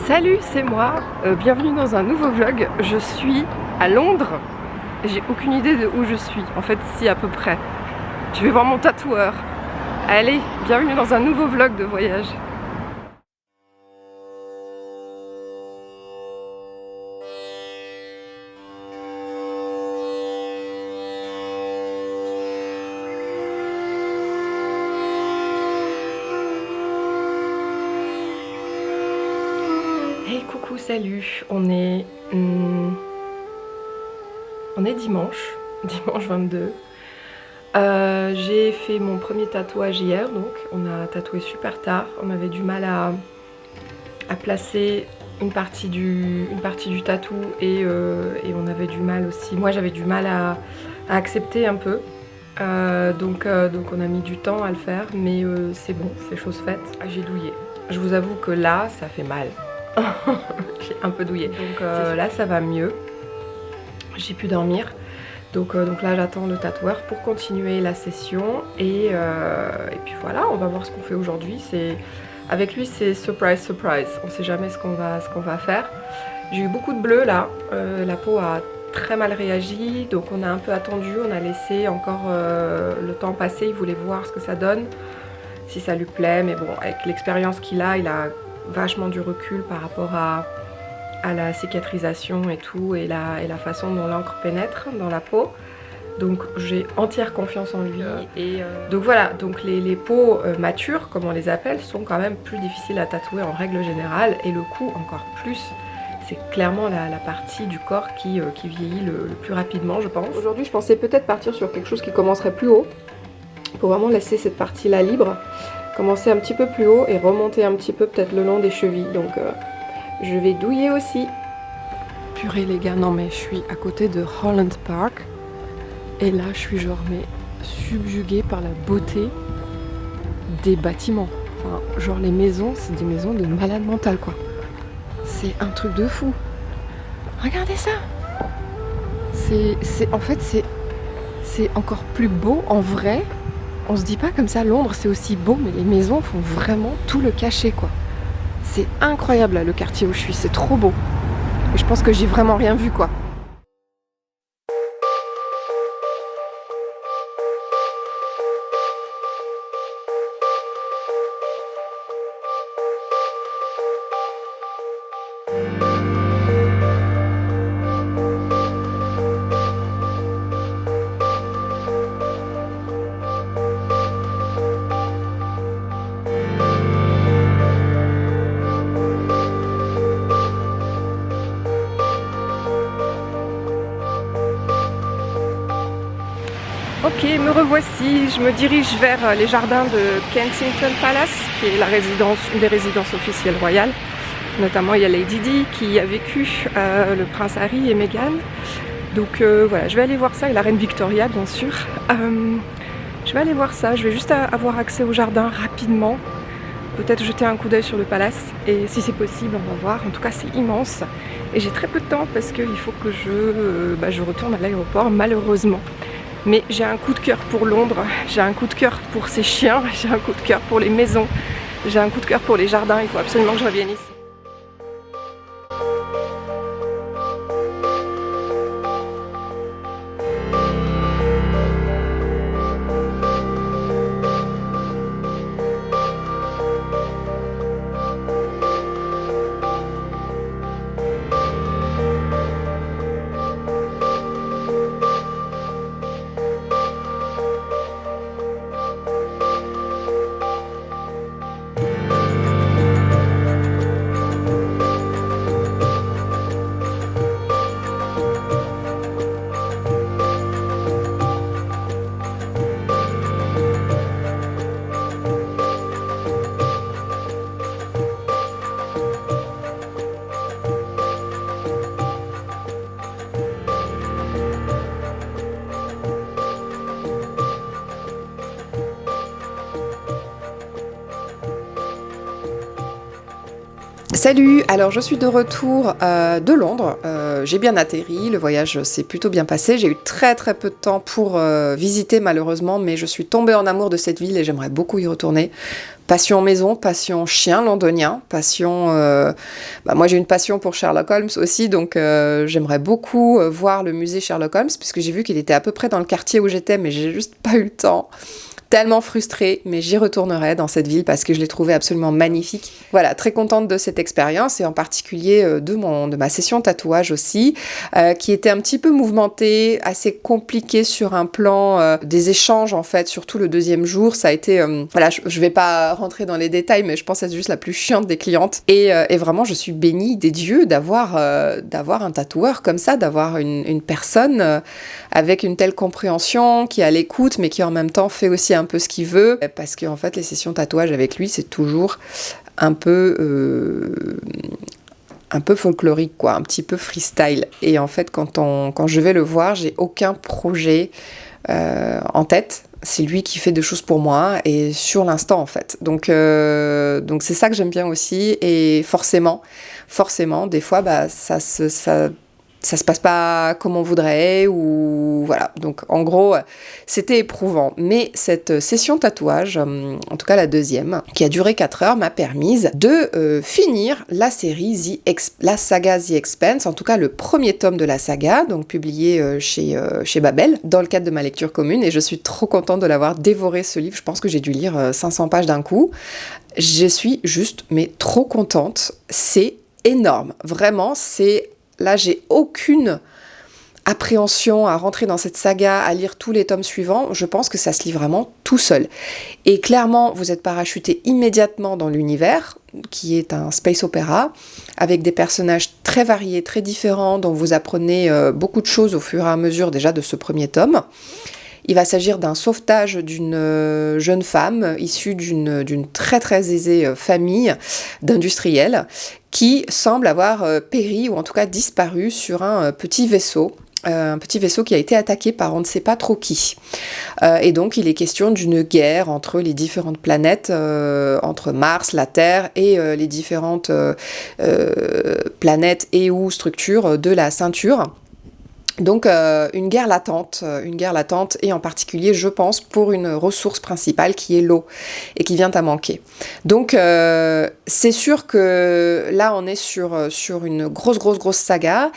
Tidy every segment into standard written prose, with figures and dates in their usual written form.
Salut, c'est moi, bienvenue dans un nouveau vlog. Je suis à Londres, j'ai aucune idée de où je suis, en fait si à peu près. Je vais voir mon tatoueur. Allez, bienvenue dans un nouveau vlog de voyage. Hey coucou, salut, on est dimanche 22. J'ai fait mon premier tatouage hier, donc on a tatoué super tard. On avait du mal à placer une partie du tatou et on avait du mal aussi. Moi j'avais du mal à accepter un peu. Donc on a mis du temps à le faire, mais c'est bon, c'est chose faite. J'ai douillé. Je vous avoue que là, ça fait mal. J'ai un peu douillé. Donc là, ça va mieux. J'ai pu dormir. Donc là, j'attends le tatoueur pour continuer la session. Et puis voilà, on va voir ce qu'on fait aujourd'hui. Avec lui, c'est surprise, surprise. On sait jamais ce qu'on va faire. J'ai eu beaucoup de bleu là. La peau a très mal réagi. Donc on a un peu attendu. On a laissé encore le temps passer. Il voulait voir ce que ça donne. Si ça lui plaît. Mais bon, avec l'expérience qu'il a, il a vachement du recul par rapport à la cicatrisation et tout, et la façon dont l'encre pénètre dans la peau. Donc j'ai entière confiance en lui. Donc voilà, donc les peaux matures, comme on les appelle, sont quand même plus difficiles à tatouer en règle générale, et le cou encore plus. C'est clairement la partie du corps qui vieillit le plus rapidement, je pense. Aujourd'hui, je pensais peut-être partir sur quelque chose qui commencerait plus haut, pour vraiment laisser cette partie-là libre. Commencer un petit peu plus haut et remonter un petit peu peut-être le long des chevilles. Donc je vais douiller aussi. Purée les gars, non mais je suis à côté de Holland Park. Et là je suis genre mais subjuguée par la beauté des bâtiments. Enfin genre les maisons, c'est des maisons de malade mental quoi. C'est un truc de fou. Regardez ça. En fait c'est encore plus beau en vrai. On se dit pas comme ça, Londres c'est aussi beau, mais les maisons font vraiment tout le cachet quoi. C'est incroyable là, le quartier où je suis, c'est trop beau. Et je pense que j'ai vraiment rien vu quoi. Ok, me revoici, je me dirige vers les jardins de Kensington Palace, qui est une des résidences officielles royales. Notamment, il y a Lady Di qui y a vécu, le prince Harry et Meghan. Donc voilà, je vais aller voir ça, et la reine Victoria bien sûr. Je vais aller voir ça, je vais juste avoir accès au jardin rapidement. Peut-être jeter un coup d'œil sur le palace, et si c'est possible, on va voir. En tout cas, c'est immense. Et j'ai très peu de temps parce qu'il faut que je retourne à l'aéroport, malheureusement. Mais j'ai un coup de cœur pour Londres, j'ai un coup de cœur pour ces chiens, j'ai un coup de cœur pour les maisons, j'ai un coup de cœur pour les jardins, il faut absolument que je revienne ici. Salut, alors je suis de retour de Londres, j'ai bien atterri, le voyage s'est plutôt bien passé, j'ai eu très très peu de temps pour visiter malheureusement, mais je suis tombée en amour de cette ville et j'aimerais beaucoup y retourner. Passion maison, passion chien londonien, passion... moi j'ai une passion pour Sherlock Holmes aussi, donc j'aimerais beaucoup voir le musée Sherlock Holmes, puisque j'ai vu qu'il était à peu près dans le quartier où j'étais, mais j'ai juste pas eu le temps. Tellement frustrée, mais j'y retournerai dans cette ville parce que je l'ai trouvée absolument magnifique. Voilà, très contente de cette expérience et en particulier de ma session tatouage aussi, qui était un petit peu mouvementée, assez compliquée sur un plan des échanges en fait, surtout le deuxième jour. Ça a été, voilà, je vais pas rentrer dans les détails, mais je pense être juste la plus chiante des clientes. Et vraiment, je suis bénie des dieux d'avoir un tatoueur comme ça, d'avoir une personne avec une telle compréhension, qui est à l'écoute, mais qui en même temps fait aussi un peu ce qu'il veut, parce qu'en fait les sessions tatouage avec lui c'est toujours un peu folklorique quoi, un petit peu freestyle, et en fait quand je vais le voir, j'ai aucun projet en tête, c'est lui qui fait des choses pour moi et sur l'instant en fait, donc c'est ça que j'aime bien aussi, et forcément des fois ça se passe pas comme on voudrait, ou voilà. Donc en gros, c'était éprouvant. Mais cette session tatouage, en tout cas la deuxième, qui a duré 4 heures, m'a permise de finir la série la saga The Expanse, en tout cas le premier tome de la saga, donc publié chez Babel, dans le cadre de ma lecture commune, et je suis trop contente de l'avoir dévoré ce livre. Je pense que j'ai dû lire 500 pages d'un coup. Je suis juste, mais trop contente. C'est énorme. Vraiment, là, j'ai aucune appréhension à rentrer dans cette saga, à lire tous les tomes suivants. Je pense que ça se lit vraiment tout seul. Et clairement, vous êtes parachuté immédiatement dans l'univers, qui est un space opéra, avec des personnages très variés, très différents, dont vous apprenez beaucoup de choses au fur et à mesure déjà de ce premier tome. Il va s'agir d'un sauvetage d'une jeune femme issue d'une très très aisée famille d'industriels qui semble avoir péri, ou en tout cas disparu sur un petit vaisseau qui a été attaqué par on ne sait pas trop qui. Et donc il est question d'une guerre entre les différentes planètes, entre Mars, la Terre et les différentes planètes et ou structures de la ceinture. Donc une guerre latente, et en particulier je pense pour une ressource principale qui est l'eau et qui vient à manquer. Donc c'est sûr que là on est sur une grosse saga,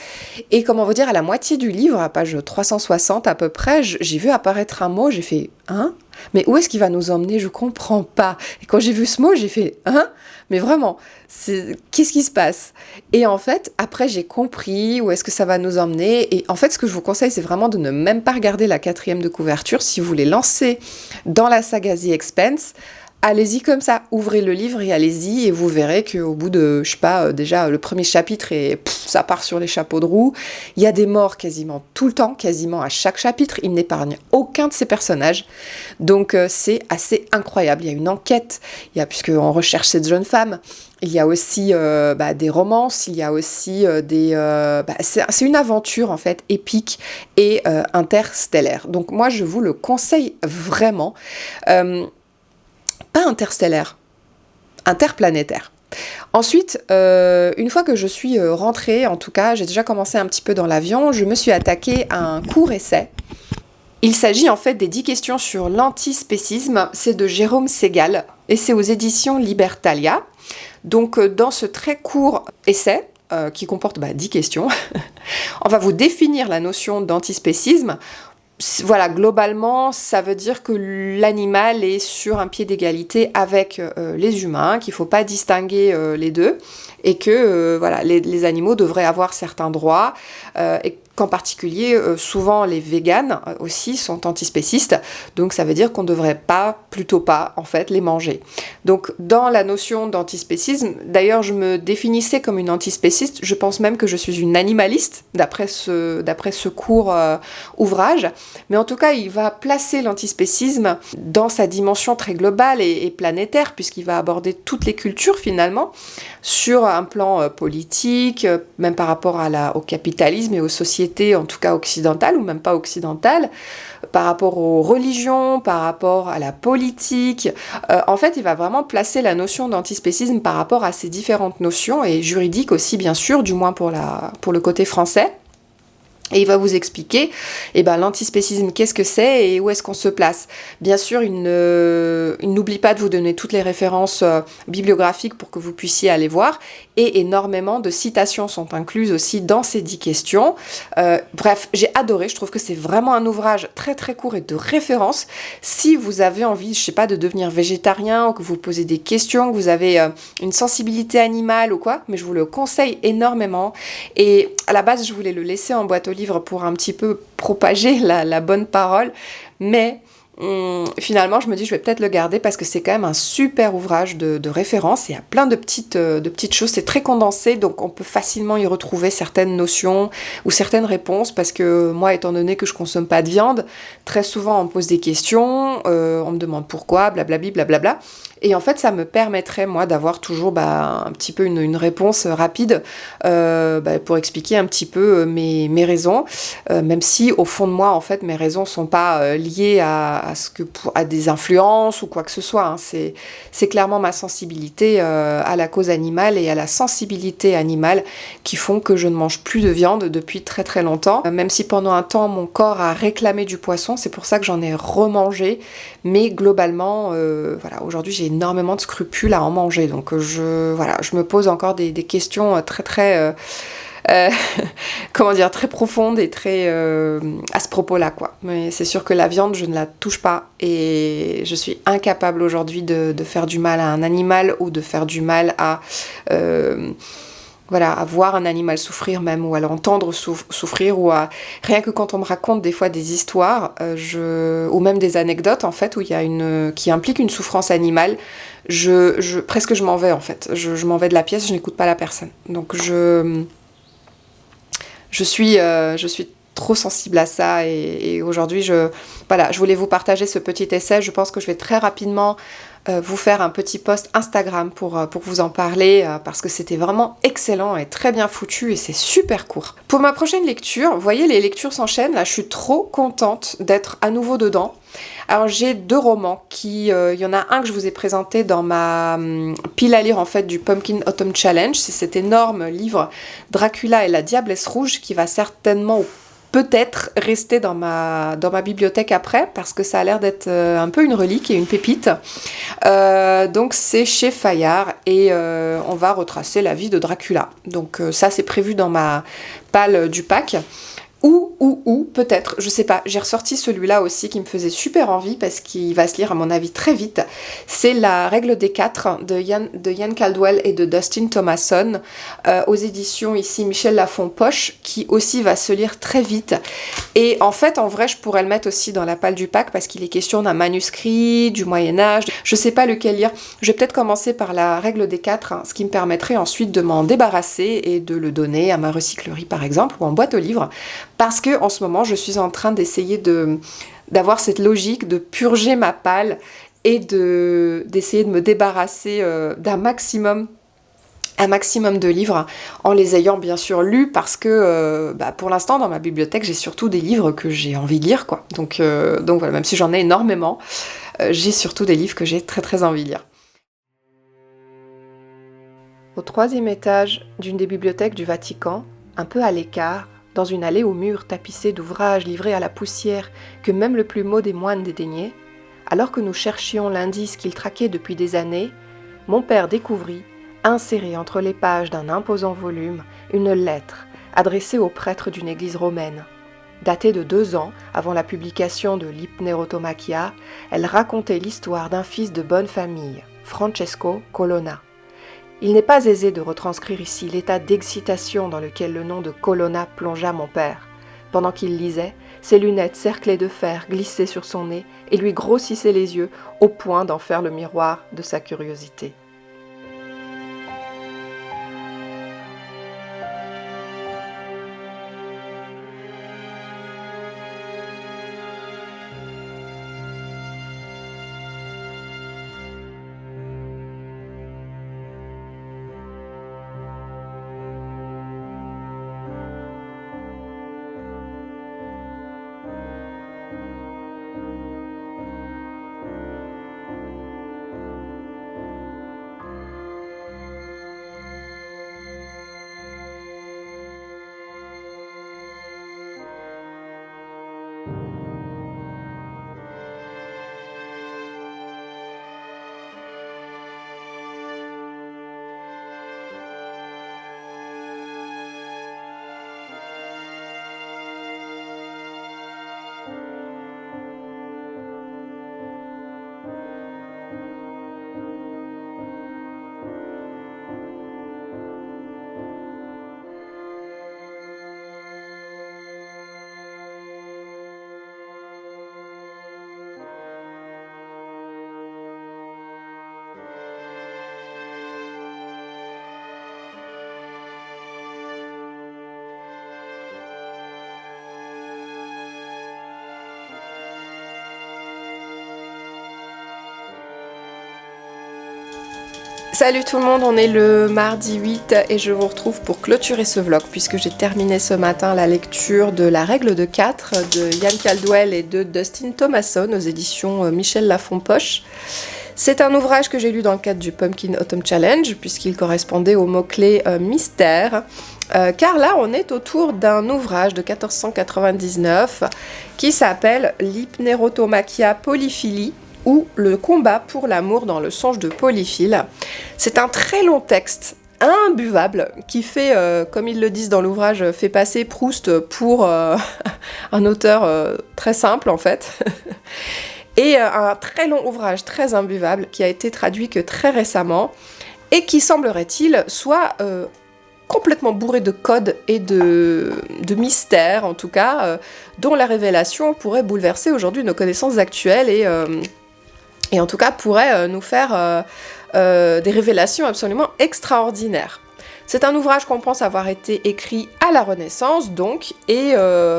et comment vous dire, à la moitié du livre, à page 360 à peu près, j'ai vu apparaître un mot, j'ai fait « Hein ? Mais où est-ce qu'il va nous emmener ? Je comprends pas. » Et quand j'ai vu ce mot, j'ai fait « Hein ? Mais vraiment, qu'est-ce qui se passe ?» Et en fait, après, j'ai compris où est-ce que ça va nous emmener. Et en fait, ce que je vous conseille, c'est vraiment de ne même pas regarder la 4e de couverture. Si vous voulez lancer dans la saga The Expanse, allez-y comme ça, ouvrez le livre et allez-y, et vous verrez qu'au bout de, je sais pas, déjà le premier chapitre, et ça part sur les chapeaux de roue. Il y a des morts quasiment tout le temps, quasiment à chaque chapitre. Il n'épargne aucun de ces personnages. Donc c'est assez incroyable. Il y a une enquête, puisqu'on recherche cette jeune femme. Il y a aussi des romances, il y a aussi c'est une aventure en fait épique et interstellaire. Donc moi je vous le conseille vraiment. Pas interstellaire, interplanétaire. Ensuite, une fois que je suis rentrée, en tout cas, j'ai déjà commencé un petit peu dans l'avion, je me suis attaquée à un court essai. Il s'agit en fait des 10 questions sur l'antispécisme, c'est de Jérôme Segal, et c'est aux éditions Libertalia. Donc dans ce très court essai, qui comporte 10 questions, on va vous définir la notion d'antispécisme. Voilà, globalement, ça veut dire que l'animal est sur un pied d'égalité avec les humains, qu'il ne faut pas distinguer les deux, et que les animaux devraient avoir certains droits, et qu'en particulier, souvent les véganes aussi sont antispécistes, donc ça veut dire qu'on ne devrait plutôt pas, en fait, les manger. Donc, dans la notion d'antispécisme, d'ailleurs, je me définissais comme une antispéciste, je pense même que je suis une animaliste, d'après ce court ouvrage, mais en tout cas, il va placer l'antispécisme dans sa dimension très globale et planétaire, puisqu'il va aborder toutes les cultures, finalement, sur un plan politique, même par rapport au capitalisme et aux sociétés société, en tout cas occidentale, ou même pas occidentale, par rapport aux religions, par rapport à la politique. En fait, il va vraiment placer la notion d'antispécisme par rapport à ces différentes notions, et juridiques aussi, bien sûr, du moins pour le côté français. Et il va vous expliquer l'antispécisme, qu'est-ce que c'est et où est-ce qu'on se place. Bien sûr, il n'oublie pas de vous donner toutes les références bibliographiques pour que vous puissiez aller voir. Et énormément de citations sont incluses aussi dans ces 10 questions. Bref, j'ai adoré. Je trouve que c'est vraiment un ouvrage très très court et de référence. Si vous avez envie, je sais pas, de devenir végétarien ou que vous posez des questions, que vous avez une sensibilité animale ou quoi, mais je vous le conseille énormément. Et à la base, je voulais le laisser en boîte aux livres pour un petit peu propager la bonne parole, mais finalement je me dis je vais peut-être le garder parce que c'est quand même un super ouvrage de référence. Il y a plein de petites choses, c'est très condensé, donc on peut facilement y retrouver certaines notions ou certaines réponses, parce que moi, étant donné que je consomme pas de viande, très souvent on me pose des questions, on me demande pourquoi, blablabli, blablabla. Et en fait, ça me permettrait, moi, d'avoir toujours un petit peu une réponse rapide pour expliquer un petit peu mes raisons, même si, au fond de moi, en fait, mes raisons sont pas liées à des influences ou quoi que ce soit. Hein. C'est clairement ma sensibilité à la cause animale et à la sensibilité animale qui font que je ne mange plus de viande depuis très très longtemps. Même si pendant un temps, mon corps a réclamé du poisson, c'est pour ça que j'en ai remangé. Mais globalement, aujourd'hui, j'ai énormément de scrupules à en manger. Donc je me pose encore des questions très très très profondes et très à ce propos-là, quoi. Mais c'est sûr que la viande, je ne la touche pas et je suis incapable aujourd'hui de faire du mal à un animal ou de faire du mal à voir un animal souffrir même, ou à l'entendre souffrir, ou rien que quand on me raconte des fois des histoires, ou même des anecdotes en fait, qui impliquent une souffrance animale, presque je m'en vais en fait, je m'en vais de la pièce, je n'écoute pas la personne. Donc je suis trop sensible à ça, et aujourd'hui je voulais vous partager ce petit essai. Je pense que je vais très rapidement vous faire un petit post Instagram pour vous en parler, parce que c'était vraiment excellent et très bien foutu, et c'est super court. Pour ma prochaine lecture, vous voyez, les lectures s'enchaînent, là je suis trop contente d'être à nouveau dedans. Alors j'ai 2 romans il y en a un que je vous ai présenté dans ma pile à lire en fait du Pumpkin Autumn Challenge, c'est cet énorme livre Dracula et la Diablesse Rouge qui va certainement peut-être rester dans ma bibliothèque après, parce que ça a l'air d'être un peu une relique et une pépite. Donc c'est chez Fayard, et on va retracer la vie de Dracula. Donc ça c'est prévu dans ma palle du pack. Ou peut-être, je sais pas, j'ai ressorti celui-là aussi qui me faisait super envie parce qu'il va se lire à mon avis très vite. C'est La règle des 4 de Ian Caldwell et de Dustin Thomason, aux éditions ici Michel Lafon-Poche, qui aussi va se lire très vite. Et en fait, en vrai, je pourrais le mettre aussi dans la palle du pack parce qu'il est question d'un manuscrit du Moyen-Âge. Je sais pas lequel lire. Je vais peut-être commencer par La règle des 4, ce qui me permettrait ensuite de m'en débarrasser et de le donner à ma recyclerie par exemple, ou en boîte aux livres. Parce que en ce moment, je suis en train d'essayer d'avoir cette logique de purger ma palle et d'essayer de me débarrasser un maximum de livres en les ayant bien sûr lus, parce que pour l'instant dans ma bibliothèque j'ai surtout des livres que j'ai envie de lire, quoi. Donc voilà, même si j'en ai énormément, j'ai surtout des livres que j'ai très très envie de lire. Au 3e étage d'une des bibliothèques du Vatican, un peu à l'écart, dans une allée aux murs tapissés d'ouvrages livrés à la poussière que même le plus mot des moines dédaignait, alors que nous cherchions l'indice qu'il traquait depuis des années, mon père découvrit, insérée entre les pages d'un imposant volume, une lettre adressée au prêtre d'une église romaine. Datée de 2 ans avant la publication de l'Hypnerotomachia, elle racontait l'histoire d'un fils de bonne famille, Francesco Colonna. Il n'est pas aisé de retranscrire ici l'état d'excitation dans lequel le nom de Colonna plongea mon père. Pendant qu'il lisait, ses lunettes cerclées de fer glissaient sur son nez et lui grossissaient les yeux au point d'en faire le miroir de sa curiosité. Salut tout le monde, on est le mardi 8 et je vous retrouve pour clôturer ce vlog puisque j'ai terminé ce matin la lecture de La règle de 4 de Ian Caldwell et de Dustin Thomason aux éditions Michel Lafon-Poche. C'est un ouvrage que j'ai lu dans le cadre du Pumpkin Autumn Challenge puisqu'il correspondait au mot-clé mystère. Car là, on est autour d'un ouvrage de 1499 qui s'appelle L'hypnérotomachia polyphilie ou le combat pour l'amour dans le songe de Polyphile. C'est un très long texte imbuvable qui fait, comme ils le disent dans l'ouvrage, fait passer Proust pour un auteur très simple en fait. Et un très long ouvrage très imbuvable qui a été traduit que très récemment et qui semblerait-il soit complètement bourré de codes et de mystères en tout cas, dont la révélation pourrait bouleverser aujourd'hui nos connaissances actuelles et en tout cas pourrait nous faire des révélations absolument extraordinaires. C'est un ouvrage qu'on pense avoir été écrit à la Renaissance donc, et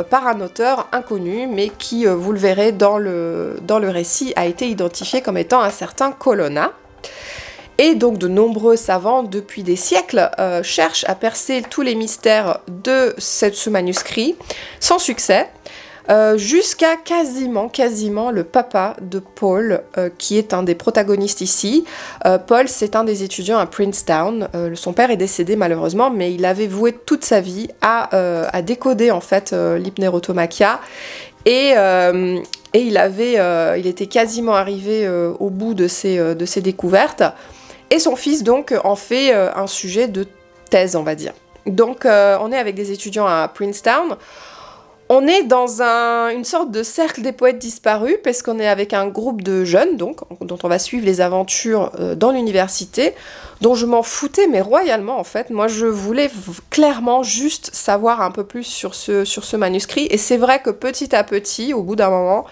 par un auteur inconnu, mais qui, vous le verrez dans le récit, a été identifié comme étant un certain Colonna. Et donc de nombreux savants, depuis des siècles, cherchent à percer tous les mystères de ce manuscrit, sans succès, jusqu'à quasiment le papa de Paul, qui est un des protagonistes ici. Paul, c'est un des étudiants à Princeton. Son père est décédé malheureusement, mais il avait voué toute sa vie à décoder en fait l'hypnérotomachia. Et il était quasiment arrivé au bout de ses découvertes. Et son fils, donc, en fait un sujet de thèse, on va dire. Donc, on est avec des étudiants à Princeton. On est dans une sorte de cercle des poètes disparus, parce qu'on est avec un groupe de jeunes, donc, dont on va suivre les aventures dans l'université, dont je m'en foutais, mais royalement, en fait. Moi, je voulais clairement juste savoir un peu plus sur ce manuscrit. Et c'est vrai que petit à petit, au bout d'un moment,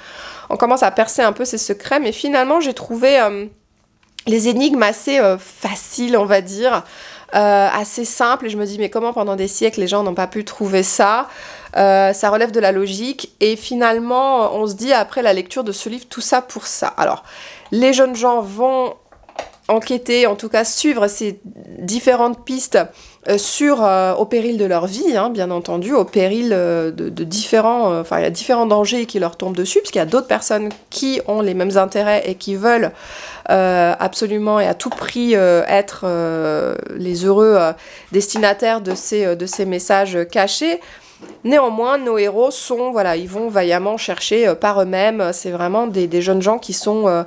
on commence à percer un peu ses secrets, mais finalement, j'ai trouvé les énigmes assez faciles, on va dire, assez simples. Et je me dis, mais comment pendant des siècles, les gens n'ont pas pu trouver ça ? Ça relève de la logique et finalement on se dit après la lecture de ce livre tout ça pour ça. Alors les jeunes gens vont enquêter, en tout cas suivre ces différentes pistes au péril de leur vie, hein, bien entendu, au péril de différents, il y a différents dangers qui leur tombent dessus, parce qu'il y a d'autres personnes qui ont les mêmes intérêts et qui veulent absolument et à tout prix être les heureux destinataires de ces messages cachés. Néanmoins, nos héros ils vont vaillamment chercher par eux-mêmes. C'est vraiment des jeunes gens qui sont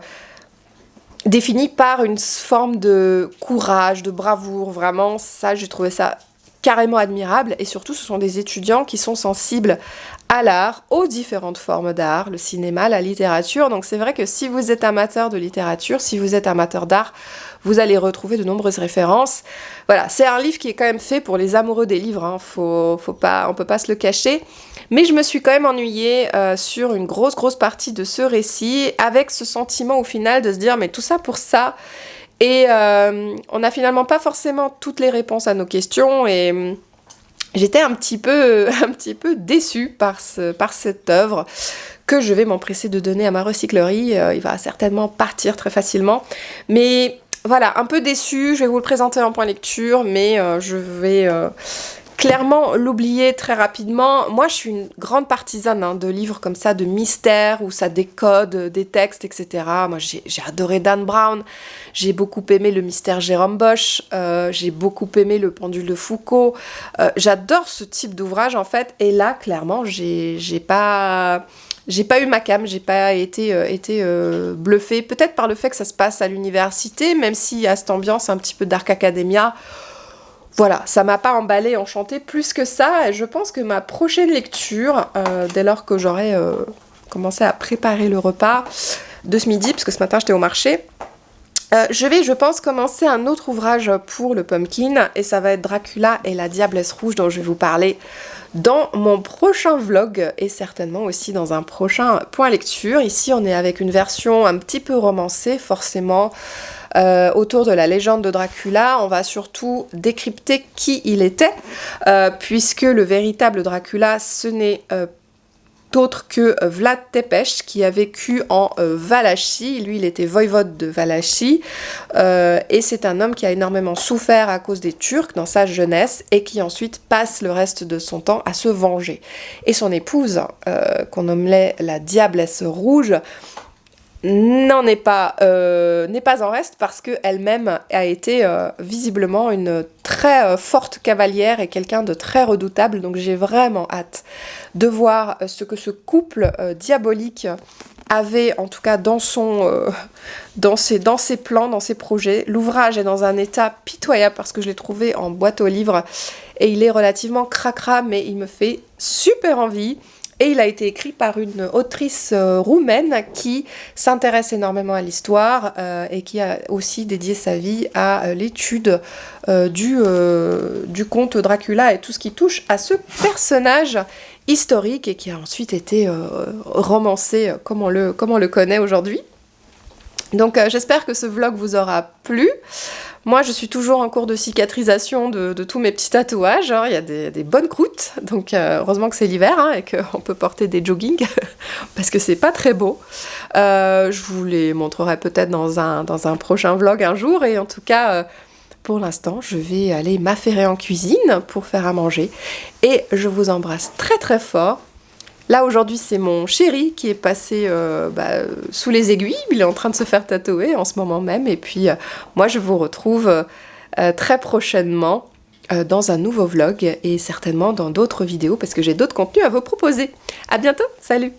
définis par une forme de courage, de bravoure. Vraiment, ça, j'ai trouvé ça carrément admirable. Et surtout, ce sont des étudiants qui sont sensibles à l'art, aux différentes formes d'art, le cinéma, la littérature. Donc c'est vrai que si vous êtes amateur de littérature, si vous êtes amateur d'art, vous allez retrouver de nombreuses références. Voilà, c'est un livre qui est quand même fait pour les amoureux des livres, hein. On peut pas se le cacher. Mais je me suis quand même ennuyée sur une grosse partie de ce récit, avec ce sentiment au final de se dire, mais tout ça pour ça. Et on n'a finalement pas forcément toutes les réponses à nos questions, et j'étais un petit peu déçue par cette œuvre que je vais m'empresser de donner à ma recyclerie. Il va certainement partir très facilement. Mais voilà, un peu déçue. Je vais vous le présenter en point lecture, mais je vais clairement l'oublier très rapidement. Moi, je suis une grande partisane de livres comme ça, de mystères, où ça décode des textes, etc. Moi, j'ai adoré Dan Brown. J'ai beaucoup aimé le mystère Jérôme Bosch. J'ai beaucoup aimé le pendule de Foucault. J'adore ce type d'ouvrage, en fait. Et là, clairement, j'ai pas eu ma came, j'ai pas été bluffée. Peut-être par le fait que ça se passe à l'université, même s'il y a cette ambiance un petit peu Dark Academia. Voilà, ça m'a pas emballée, enchantée plus que ça. Et je pense que ma prochaine lecture, dès lors que j'aurai commencé à préparer le repas de ce midi, parce que ce matin j'étais au marché, je vais, je pense, commencer un autre ouvrage pour le Pumpkin, et ça va être Dracula et la Diablesse Rouge, dont je vais vous parler dans mon prochain vlog, et certainement aussi dans un prochain point lecture. Ici, on est avec une version un petit peu romancée, forcément, autour de la légende de Dracula. On va surtout décrypter qui il était, puisque le véritable Dracula, ce n'est autre que Vlad Tepes, qui a vécu en Valachie. Lui, il était voïvode de Valachie, et c'est un homme qui a énormément souffert à cause des Turcs dans sa jeunesse, et qui ensuite passe le reste de son temps à se venger. Et son épouse, qu'on nommait la Diablesse Rouge, n'est pas en reste, parce qu'elle-même a été visiblement une très forte cavalière et quelqu'un de très redoutable. Donc j'ai vraiment hâte de voir ce que ce couple diabolique avait, en tout cas dans ses plans, dans ses projets. L'ouvrage est dans un état pitoyable parce que je l'ai trouvé en boîte aux livres et il est relativement cracra, mais il me fait super envie. Et il a été écrit par une autrice roumaine qui s'intéresse énormément à l'histoire et qui a aussi dédié sa vie à l'étude du comte Dracula et tout ce qui touche à ce personnage historique, et qui a ensuite été romancé comme on le connaît aujourd'hui. Donc j'espère que ce vlog vous aura plu. Moi, je suis toujours en cours de cicatrisation de tous mes petits tatouages, hein. Il y a des bonnes croûtes, donc heureusement que c'est l'hiver, hein, et qu'on peut porter des joggings, parce que c'est pas très beau. Je vous les montrerai peut-être dans un prochain vlog un jour, et en tout cas, pour l'instant, je vais aller m'affairer en cuisine pour faire à manger, et je vous embrasse très très fort. Là, aujourd'hui, c'est mon chéri qui est passé sous les aiguilles. Il est en train de se faire tatouer en ce moment même. Et puis, moi, je vous retrouve très prochainement dans un nouveau vlog et certainement dans d'autres vidéos parce que j'ai d'autres contenus à vous proposer. À bientôt, salut!